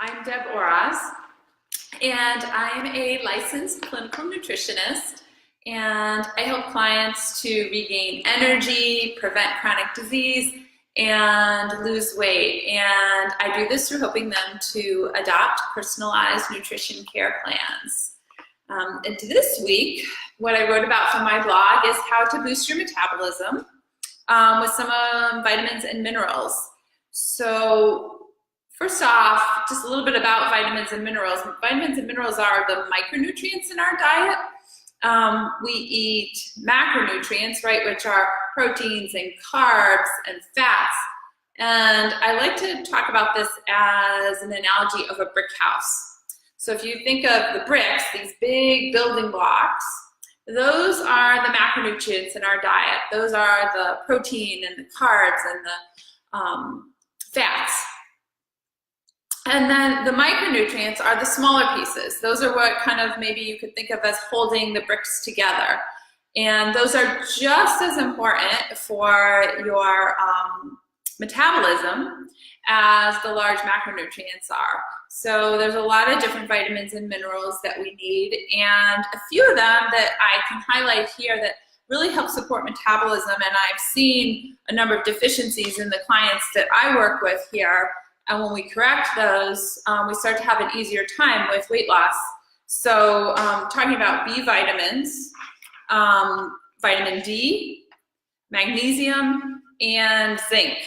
I'm Deb Oraz, and I'm a licensed clinical nutritionist, and I help clients to regain energy, prevent chronic disease, and lose weight. And I do this through helping them to adopt personalized nutrition care plans. And this week, what I wrote about from my blog is how to boost your metabolism with some vitamins and minerals. So first off, just a little bit about vitamins and minerals. Vitamins and minerals are the micronutrients in our diet. We eat macronutrients, right, which are proteins and carbs and fats. And I like to talk about this as an analogy of a brick house. So if you think of the bricks, these big building blocks, those are the macronutrients in our diet. Those are the protein and the carbs and the fats. And then the micronutrients are the smaller pieces. Those are what kind of maybe you could think of as holding the bricks together. And those are just as important for your metabolism as the large macronutrients are. So there's a lot of different vitamins and minerals that we need, and a few of them that I can highlight here that really help support metabolism. And I've seen a number of deficiencies in the clients that I work with here. And when we correct those, we start to have an easier time with weight loss. So talking about B vitamins, vitamin D, magnesium, and zinc.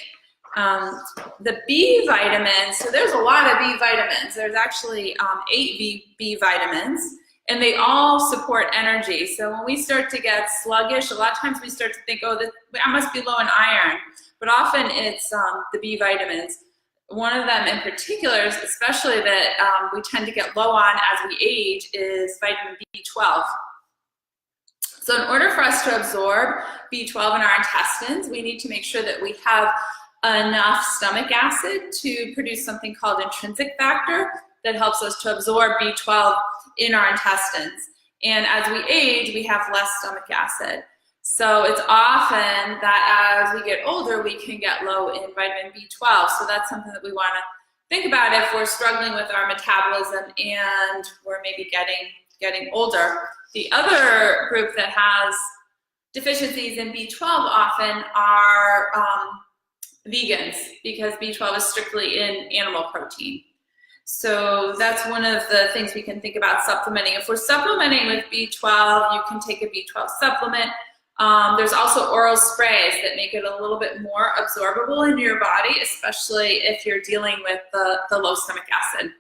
The B vitamins, so there's a lot of B vitamins. There's actually 8 B vitamins, and they all support energy. So when we start to get sluggish, a lot of times we start to think, oh, I must be low in iron. But often it's the B vitamins. One of them in particular, especially that we tend to get low on as we age, is vitamin B12. So in order for us to absorb B12 in our intestines, we need to make sure that we have enough stomach acid to produce something called intrinsic factor that helps us to absorb B12 in our intestines. And as we age, we have less stomach acid. So it's often that as we get older, we can get low in vitamin B12. So that's something that we want to think about if we're struggling with our metabolism and we're maybe getting older. The other group that has deficiencies in B12 often are vegans, because B12 is strictly in animal protein. So that's one of the things we can think about supplementing. If we're supplementing with B12, you can take a B12 supplement. There's also oral sprays that make it a little bit more absorbable into your body, especially if you're dealing with the low stomach acid.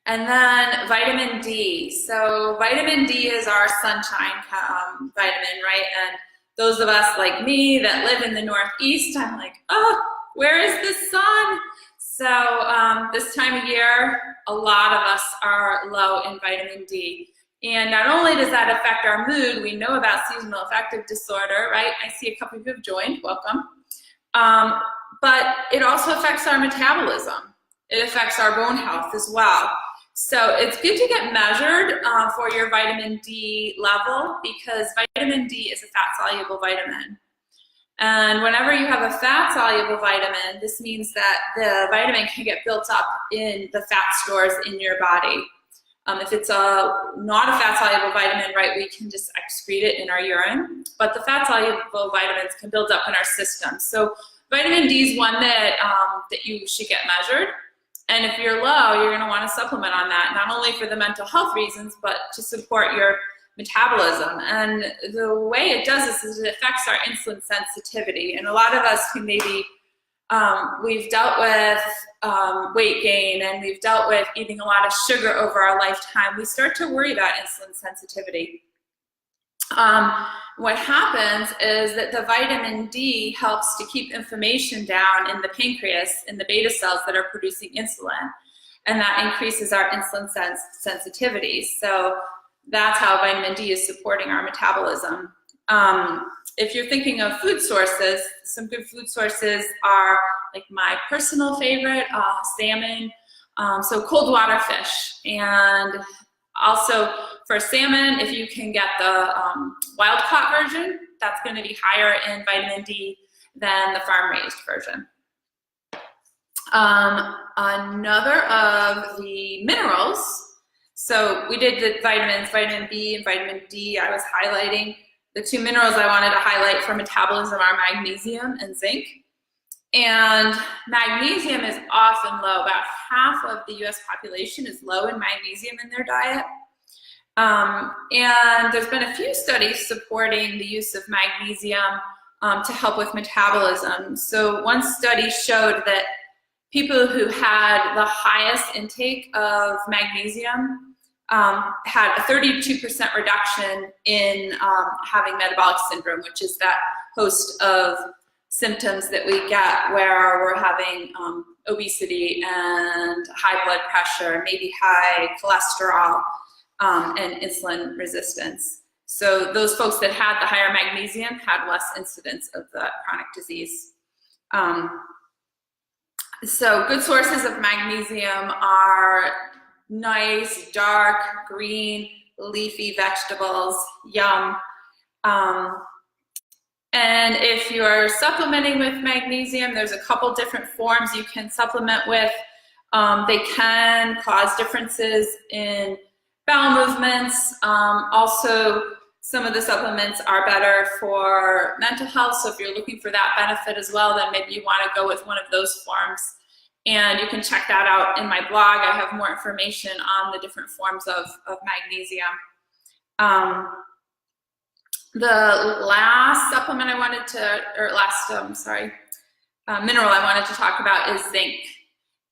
And then vitamin D. So vitamin D is our sunshine vitamin, right? And those of us like me that live in the Northeast, I'm like, oh, where is the sun? So this time of year, a lot of us are low in vitamin D. And not only does that affect our mood, we know about seasonal affective disorder, right? I see a couple of you have joined, welcome. But it also affects our metabolism. It affects our bone health as well. So it's good to get measured for your vitamin D level, because vitamin D is a fat-soluble vitamin. And whenever you have a fat-soluble vitamin, this means that the vitamin can get built up in the fat stores in your body. If it's not a fat-soluble vitamin, right, we can just excrete it in our urine. But the fat-soluble vitamins can build up in our system. So vitamin D is one that you should get measured. And if you're low, you're going to want to supplement on that, not only for the mental health reasons, but to support your metabolism. And the way it does this is it affects our insulin sensitivity. And a lot of us can maybe, we've dealt with weight gain, and we've dealt with eating a lot of sugar over our lifetime. We start to worry about insulin sensitivity. What happens is that the vitamin D helps to keep inflammation down in the pancreas, in the beta cells that are producing insulin, and that increases our insulin sensitivity. So that's how vitamin D is supporting our metabolism. If you're thinking of food sources, some good food sources are like my personal favorite, salmon, so cold water fish. And also for salmon, if you can get the wild-caught version, that's going to be higher in vitamin D than the farm-raised version. Another of the minerals, so we did the vitamins, vitamin B and vitamin D. I was highlighting the two minerals I wanted to highlight for metabolism are magnesium and zinc. And magnesium is often low. About half of the US population is low in magnesium in their diet. And there's been a few studies supporting the use of magnesium to help with metabolism. So one study showed that people who had the highest intake of magnesium had a 32% reduction in having metabolic syndrome, which is that host of symptoms that we get where we're having obesity and high blood pressure, maybe high cholesterol, and insulin resistance. So those folks that had the higher magnesium had less incidence of the chronic disease. So good sources of magnesium are nice, dark, green, leafy vegetables, yum. And if you're supplementing with magnesium, there's a couple different forms you can supplement with. They can cause differences in bowel movements. Also, some of the supplements are better for mental health, so if you're looking for that benefit as well, then maybe you want to go with one of those forms. And you can check that out in my blog. I have more information on the different forms of magnesium. The last supplement I wanted to, or last, mineral I wanted to talk about is zinc.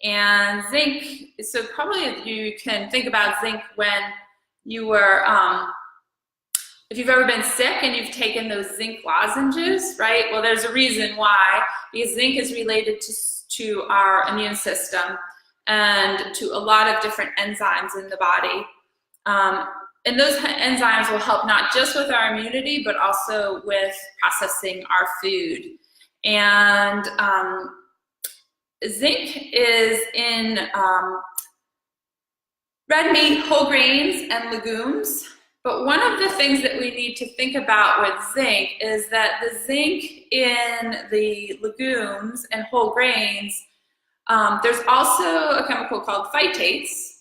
And zinc, so probably you can think about zinc when you were, if you've ever been sick and you've taken those zinc lozenges, right? Well, there's a reason why, because zinc is related to our immune system and to a lot of different enzymes in the body. And those enzymes will help not just with our immunity, but also with processing our food. And zinc is in red meat, whole grains, and legumes. But one of the things that we need to think about with zinc is that the zinc in the legumes and whole grains, there's also a chemical called phytates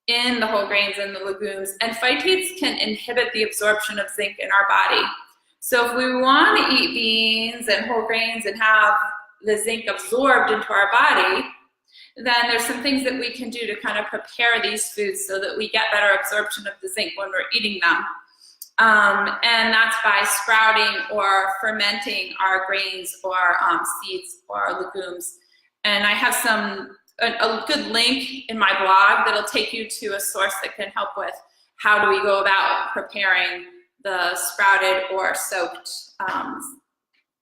in the whole grains and the legumes, and phytates can inhibit the absorption of zinc in our body. So if we want to eat beans and whole grains and have the zinc absorbed into our body, then there's some things that we can do to kind of prepare these foods so that we get better absorption of the zinc when we're eating them. And that's by sprouting or fermenting our grains or seeds or legumes. And I have a good link in my blog that'll take you to a source that can help with how do we go about preparing the sprouted or soaked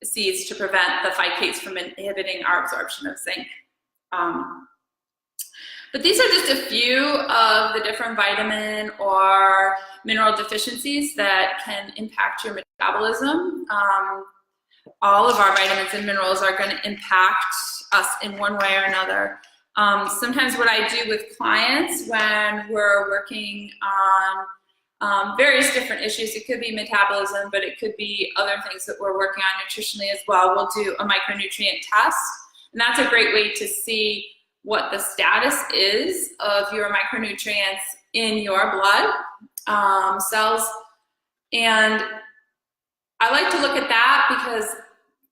seeds to prevent the phytates from inhibiting our absorption of zinc. But these are just a few of the different vitamin or mineral deficiencies that can impact your metabolism. All of our vitamins and minerals are going to impact us in one way or another. Sometimes what I do with clients when we're working on various different issues, it could be metabolism, but it could be other things that we're working on nutritionally as well. We'll do a micronutrient test, and that's a great way to see what the status is of your micronutrients in your blood cells. And I like to look at that because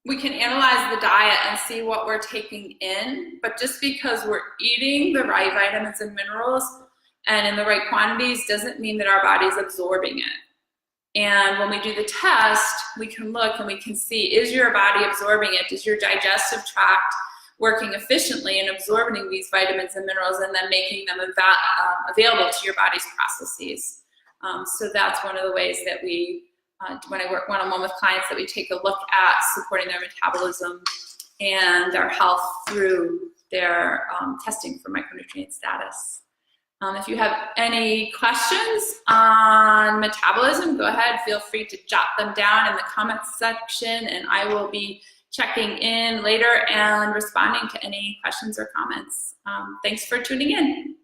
we can analyze the diet and see what we're taking in, but just because we're eating the right vitamins and minerals and in the right quantities doesn't mean that our body's absorbing it. And when we do the test, we can look and we can see, is your body absorbing it? Is your digestive tract working efficiently in absorbing these vitamins and minerals and then making them available to your body's processes? So that's one of the ways that we, when I work one-on-one with clients, that we take a look at supporting their metabolism and their health through their testing for micronutrient status. If you have any questions on metabolism, go ahead, feel free to jot them down in the comments section, and I will be checking in later and responding to any questions or comments. Thanks for tuning in.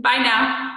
Bye now.